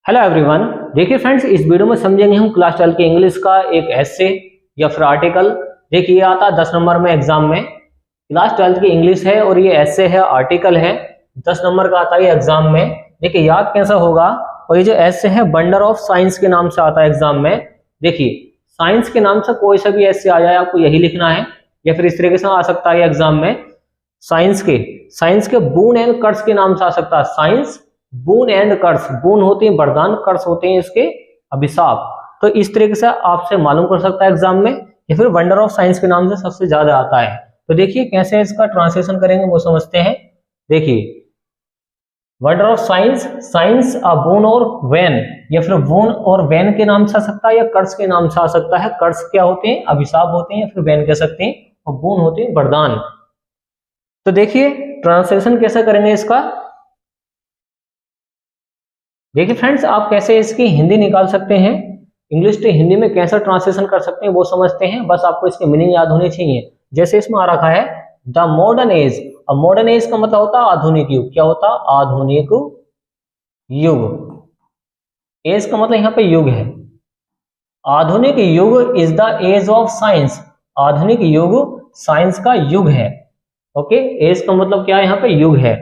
Hello everyone. देखिए friends, इस video में समझेंगे हम क्लास 12 के इंग्लिश का एक एस्से या फिर आर्टिकल। देखिए ये आता है 10 नंबर में एग्जाम में। क्लास 12 की इंग्लिश है और ये एस्से है, आर्टिकल है, 10 नंबर का आता है एग्जाम में। देखिए याद कैसा होगा। और ये जो एस्से है वंडर ऑफ साइंस के नाम से आता है एग्जाम में। देखिए साइंस के नाम से कोई सा भी एस्से आ जाए आपको यही लिखना है, या फिर इस तरीके से आ सकता है एग्जाम में। साइंस के बून एंड कर्स के नाम से आ सकता है। साइंस बून एंड कर्स, बून होते हैं वरदान, कर्स होते हैं इसके अभिशाप। तो इस तरीके से आपसे मालूम कर सकता है एग्जाम में, या फिर वंडर ऑफ साइंस के नाम से सबसे ज्यादा आता है। तो देखिए कैसे इसका ट्रांसलेशन करेंगे वो समझते हैं। देखिए वंडर ऑफ साइंस, साइंस अ बून और वैन, या फिर बून और वैन के नाम से आ सकता है, या कर्स के नाम से आ सकता है। कर्स क्या होते हैं? अभिशाप होते हैं, या फिर वैन कह सकते हैं, और बून होते हैं वरदान। तो देखिए ट्रांसलेशन कैसे करेंगे इसका। देखिए फ्रेंड्स, आप कैसे इसकी हिंदी निकाल सकते हैं, इंग्लिश से हिंदी में कैसे ट्रांसलेशन कर सकते हैं वो समझते हैं। बस आपको इसकी मीनिंग याद होनी चाहिए। जैसे इसमें आ रखा है द मॉडर्न एज। अब मॉडर्न एज का मतलब होता है आधुनिक युग। क्या होता है? आधुनिक युग। एज का मतलब यहाँ पे युग है। आधुनिक युग is the age of science. आधुनिक युग साइंस का युग है। ओके, एज का मतलब क्या है? यहाँ पे युग है।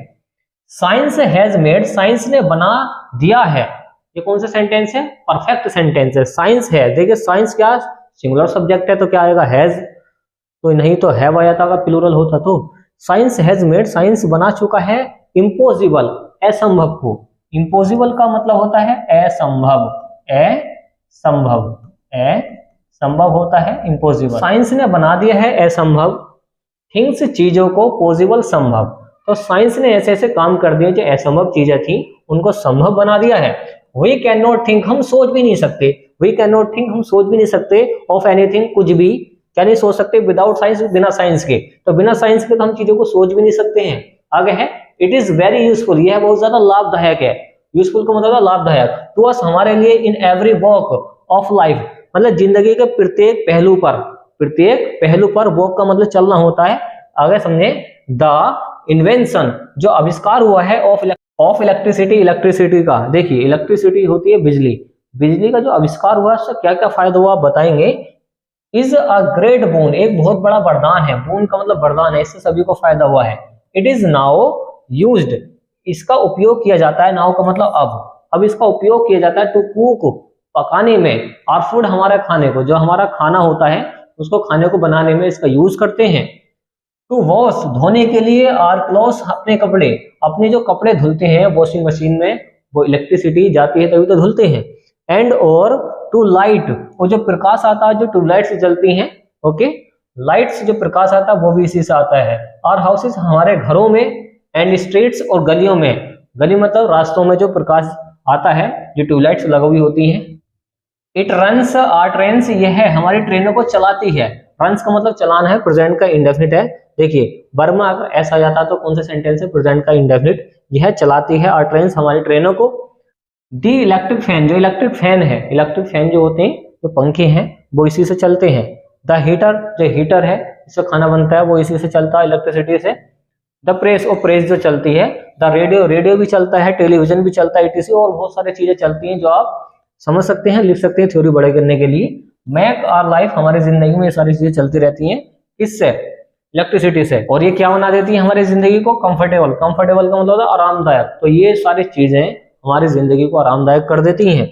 साइंस हैज मेड, साइंस ने बना दिया है। ये कौन सा सेंटेंस है? परफेक्ट सेंटेंस है। साइंस है, देखिए साइंस क्या सिंगुलर सब्जेक्ट है तो क्या आएगा? हैज। तो नहीं तो हैव आया था, अगर प्लूरल होता तो। साइंस हैज मेड, साइंस बना चुका है इम्पॉसिबल, असंभव को। इम्पॉसिबल का मतलब होता है असंभव। असंभव, असंभव होता है इम्पॉसिबल। साइंस ने बना दिया है असंभव थिंग्स, चीजों को, पॉसिबल, संभव। तो साइंस ने ऐसे ऐसे काम कर दिए जो असंभव चीजें थी उनको संभव बना दिया है। वी कैन नॉट थिंक, हम सोच भी नहीं सकते। वी कैन नॉट थिंक, हम सोच भी नहीं सकते। ऑफ एनीथिंग, कुछ भी क्या नहीं सोच सकते। विदाउट साइंस, बिना साइंस के। तो बिना साइंस के तो हम चीजों को सोच भी नहीं सकते हैं। आगे है इट इज वेरी यूजफुल, यह बहुत ज्यादा लाभदायक है। यूजफुल का मतलब लाभदायक। टू अस, हमारे लिए, in every walk of life, मतलब जिंदगी के प्रत्येक पहलू पर। प्रत्येक पहलू पर, वॉक का मतलब चलना होता है। आगे समझे, द इन्वेंशन, जो आविष्कार हुआ है ऑफ इलेक्ट्रिसिटी, इलेक्ट्रिसिटी का। देखिए इलेक्ट्रिसिटी होती है बिजली। बिजली का जो आविष्कार हुआ उससे क्या क्या फायदा हुआ बताएंगे। इज अ ग्रेट बून, एक बहुत बड़ा वरदान है। बून का मतलब वरदान है, इससे सभी को फायदा हुआ है। इट इज नाउ यूज्ड, इसका उपयोग किया जाता है। नाउ का मतलब अब इसका उपयोग किया जाता है टू कुक, पकाने में। और फूड, हमारे खाने को, जो हमारा खाना होता है उसको खाने को बनाने में इसका यूज करते हैं। टू वॉश, धोने के लिए। और क्लॉथ, अपने कपड़े, अपने जो कपड़े धुलते हैं वॉशिंग मशीन में, वो इलेक्ट्रिसिटी जाती है तभी तो धुलते हैं। एंड और टू लाइट, वो जो प्रकाश आता है, जो ट्यूबलाइट से जलती हैं। ओके, लाइट से जो प्रकाश आता है वो भी इसी से आता है। और हाउसेस, हमारे घरों में। एंड स्ट्रीट्स, और गलियों में। गली मतलब रास्तों में जो प्रकाश आता है, जो ट्यूबलाइट्स लगी हुई होती हैं। इट रन्स आर ट्रेन्स, यह है हमारी ट्रेनों को चलाती है। रन्स का मतलब चलाना है, प्रेजेंट का इंडेफिनिट है। देखिए वर्ब में अगर ऐसा आ जाता तो कौन सा सेंटेंस है? प्रेजेंट का इंडेफिनिट। यह चलाती है, और ट्रेन्स, हमारी ट्रेनों को। दी इलेक्ट्रिक फैन, जो इलेक्ट्रिक फैन है, इलेक्ट्रिक फैन जो होते हैं, जो पंखे हैं, वो इसी से चलते हैं। द हीटर, जो हीटर है इससे खाना बनता है, वो इसी से चलता है, इलेक्ट्रिसिटी से। द प्रेस, और प्रेस जो चलती है। द रेडियो, रेडियो भी चलता है, टेलीविजन भी चलता है, etc। और बहुत सारी चीजें चलती हैं जो आप समझ सकते हैं, लिख सकते हैं थ्योरी बड़े करने के लिए। मैक आवर लाइफ, हमारी जिंदगी में ये सारी चीजें चलती रहती हैं। किससे? इलेक्ट्रिसिटी से। और ये क्या बना देती है हमारी जिंदगी को? कंफर्टेबल। कंफर्टेबल का मतलब आरामदायक। तो ये सारी चीजें हमारी जिंदगी को आरामदायक कर देती हैं।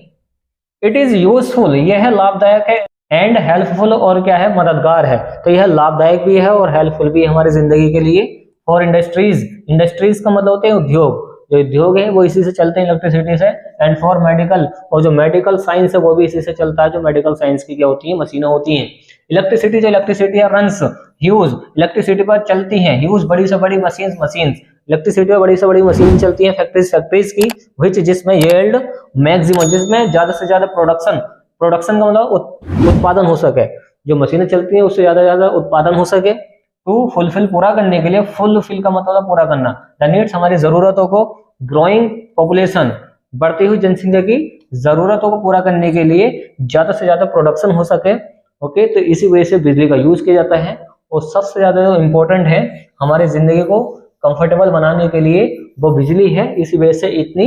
इट इज यूजफुल, यह लाभदायक है। एंड हेल्पफुल, और क्या है? मददगार है। तो यह लाभदायक भी है और हेल्पफुल भी है हमारी जिंदगी के लिए। फॉर इंडस्ट्रीज, इंडस्ट्रीज का मतलब होते हैं उद्योग। जो उद्योग है वो इसी से चलते हैं, इलेक्ट्रिसिटी से। एंड फॉर मेडिकल, और जो मेडिकल साइंस है वो भी इसी से चलता है। जो मेडिकल साइंस की क्या होती है? मशीनें होती हैं। इलेक्ट्रिसिटी, जो इलेक्ट्रिसिटी है, रन्स, ह्यूज, इलेक्ट्रिसिटी पर चलती हैं। ह्यूज, बड़ी से बड़ी मशीन, मशीन इलेक्ट्रिसिटी पर बड़ी से बड़ी मशीन चलती हैं। फैक्ट्रीज, फैक्ट्रीज की। विच, जिसमें येल्ड मैक्सिमम, जिसमें ज्यादा से ज्यादा प्रोडक्शन। प्रोडक्शन का मतलब उत्पादन हो सके। जो मशीनें चलती हैं उससे ज्यादा उत्पादन हो सके। टू फुलफिल, पूरा करने के लिए। फुलफिल का मतलब पूरा करना। द नीड्स, हमारी जरूरतों को। ग्रोइंग पॉपुलेशन, बढ़ती हुई जनसंख्या की जरूरतों को पूरा करने के लिए ज्यादा से ज्यादा प्रोडक्शन हो सके। ओके, तो इसी वजह से बिजली का यूज किया जाता है। और सबसे ज्यादा जो इम्पोर्टेंट है हमारी जिंदगी को कंफर्टेबल बनाने के लिए वो बिजली है। इसी वजह से इतनी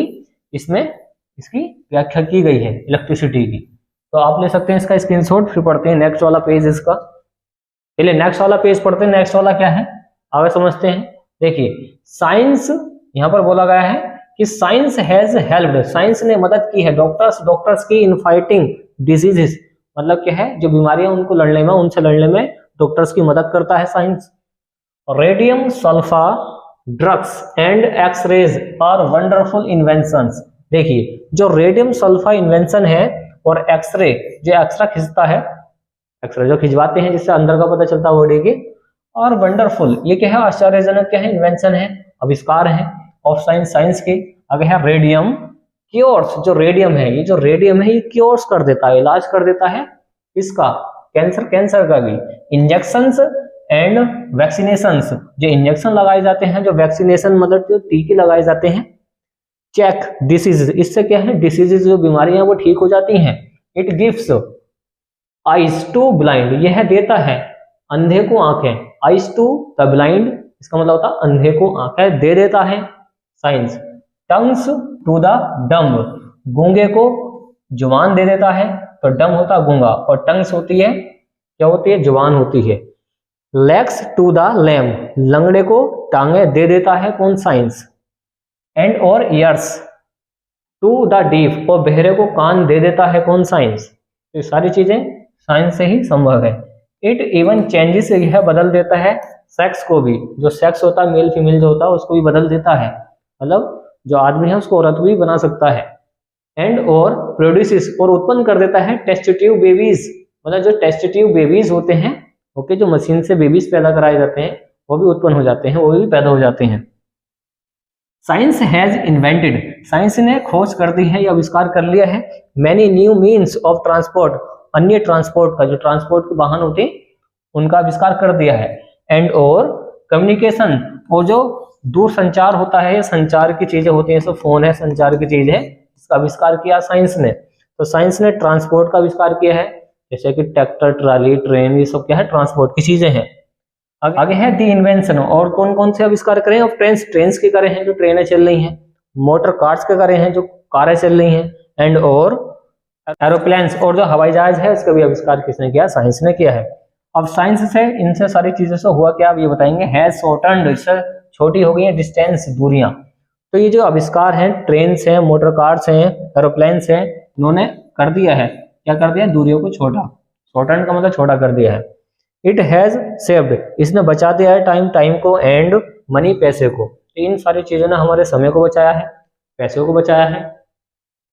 इसमें इसकी व्याख्या की गई है इलेक्ट्रिसिटी की। तो आप ले सकते हैं इसका स्क्रीनशॉट। फिर पढ़ते हैं नेक्स्ट वाला पेज इसका। चलिए नेक्स्ट वाला पेज पढ़ते हैं। नेक्स्ट वाला क्या है आगे समझते हैं। देखिए साइंस यहाँ पर बोला गया है कि साइंस हैज हेल्प्ड, साइंस ने मदद की है डॉक्टर्स की इन फाइटिंग डिजीजेस, मतलब क्या है जो बीमारियां उनको लड़ने में, उनसे लड़ने में डॉक्टर्स की मदद करता है science. Radium sulfa drugs and X-rays are wonderful inventions. देखिए जो रेडियम सल्फा इन्वेंशन है और एक्सरे, जो एक्सरा खिंचता है, एक्सरे जो खिंचवाते हैं जिससे अंदर का पता चलता है बॉडी के, और वंडरफुल ये क्या है आश्चर्यजनक क्या है इन्वेंशन है, आविष्कार है ऑफ साइंस, साइंस के। आगे है रेडियम क्योर्स, जो रेडियम है, ये जो रेडियम है ये क्योर्स कर देता है, इलाज कर देता है इसका, कैंसर का भी। इंजेक्शंस एंड वैक्सीनेशंस, जो इंजेक्शन लगाए जाते हैं, जो वैक्सीनेशन मतलब जो टीके लगाए जाते हैं। चेक डिसीज, इससे क्या है डिसीजेज जो बीमारियां वो ठीक हो जाती हैं। It gives eyes to blind, यह देता है अंधे को आंखें, आइज टू द ब्लाइंड इसका मतलब होता है अंधे को आंखें दे देता है science. Tongues to the dumb, गूंगे को जुबान दे देता है, तो डम होता है गूंगा और टंग्स होती है क्या होती है जुबान होती है। लेग्स टू द लेम, लंगड़े को टांगे दे देता है कौन साइंस। एंड और ईयर्स टू द डीफ, और बहरे को कान दे देता है कौन साइंस। तो ये सारी चीजें साइंस से ही संभव है। इट इवन चेंजेस, यह बदल देता है सेक्स को भी, जो सेक्स होता है मेल फीमेल जो होता है उसको भी बदल देता है, मतलब जो आदमी है उसको औरत भी बना सकता है। एंड और प्रोड्यूसेस, और उत्पन्न कर देता है टेस्टेटिव बेबीज, मतलब जो टेस्टेटिव बेबीज होते हैं, ओके, जो मशीन से बेबीज पैदा कराए जाते हैं वो भी उत्पन्न हो जाते हैं, वो भी पैदा हो जाते हैं। साइंस हैज इन्वेंटेड, साइंस ने खोज कर दी है या आविष्कार कर लिया है many new means of transport, अन्य ट्रांसपोर्ट का, जो ट्रांसपोर्ट के वाहन होते हैं उनका आविष्कार कर दिया है। एंड और कम्युनिकेशन, और जो दूर संचार होता है, संचार की चीजें होती हैं, सब फोन है संचार की चीज है, इसका आविष्कार किया साइंस ने। तो साइंस ने ट्रांसपोर्ट का आविष्कार किया है, जैसे कि ट्रैक्टर, ट्राली, ट्रेन, ये सब क्या है ट्रांसपोर्ट की चीजें हैं। आगे है दी इन्वेंशन, और कौन कौन से आविष्कार करे हैं, ट्रेन्स के करे हैं जो ट्रेनें चल रही हैं, मोटर कार्स के करे हैं जो कारें चल रही हैं, एंड और एरोप्लेन्स, और जो हवाई जहाज है उसका भी आविष्कार किसने किया, साइंस ने किया है। अब साइंस से इनसे सारी चीजों से हुआ क्या, आप ये बताएंगे। हैज शॉर्टन्ड, इससे छोटी हो गई है डिस्टेंस, दूरियां। तो ये जो आविष्कार हैं, ट्रेन हैं, मोटर कार्स हैं, एरोप्लेन्स हैं, इन्होंने कर दिया है, क्या कर दिया, दूरियों को छोटा, शॉर्टन्ड का मतलब छोटा कर दिया है। इट हैज सेव्ड, इसने बचा दिया है टाइम को, एंड मनी, पैसे को। इन सारी चीजों ने हमारे समय को बचाया है, पैसों को बचाया है।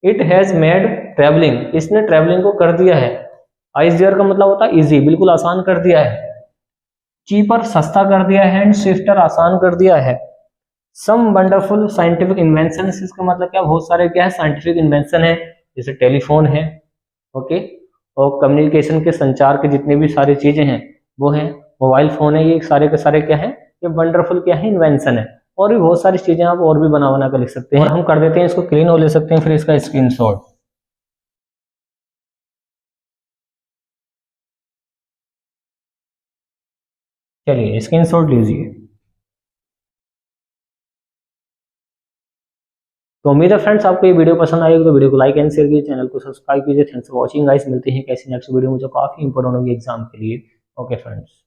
इट हैज मेड ट्रेवलिंग, इसने ट्रेवलिंग को कर दिया है, ईजियर का मतलब होता है इजी, बिल्कुल आसान कर दिया है। चीपर, सस्ता कर दिया है, एंड स्विफ्टर, आसान कर दिया है। सम वंडरफुल साइंटिफिक इन्वेंशन, इसका मतलब क्या, बहुत सारे क्या है साइंटिफिक इन्वेंशन है, जैसे टेलीफोन है, ओके, और कम्युनिकेशन के संचार के जितनी भी सारी चीजें हैं वो है, मोबाइल फोन है, ये सारे के सारे क्या है, ये वंडरफुल क्या है इन्वेंशन है। और भी बहुत सारी चीजें आप और भी बना कर लिख सकते हैं। हम कर देते हैं इसको क्लीन, और ले सकते हैं फिर इसका स्क्रीनशॉट। चलिए स्क्रीनशॉट लीजिए। तो उम्मीद है फ्रेंड्स आपको ये वीडियो पसंद आएगी, तो वीडियो को लाइक एंड शेयर कीजिए, चैनल को सब्सक्राइब कीजिए। थैंक्स फॉर वॉचिंग गाइस, मिलते हैं कैसी नेक्स्ट वीडियो में जो काफी इंपॉर्टेंट होगी एग्जाम के लिए। Okay friends.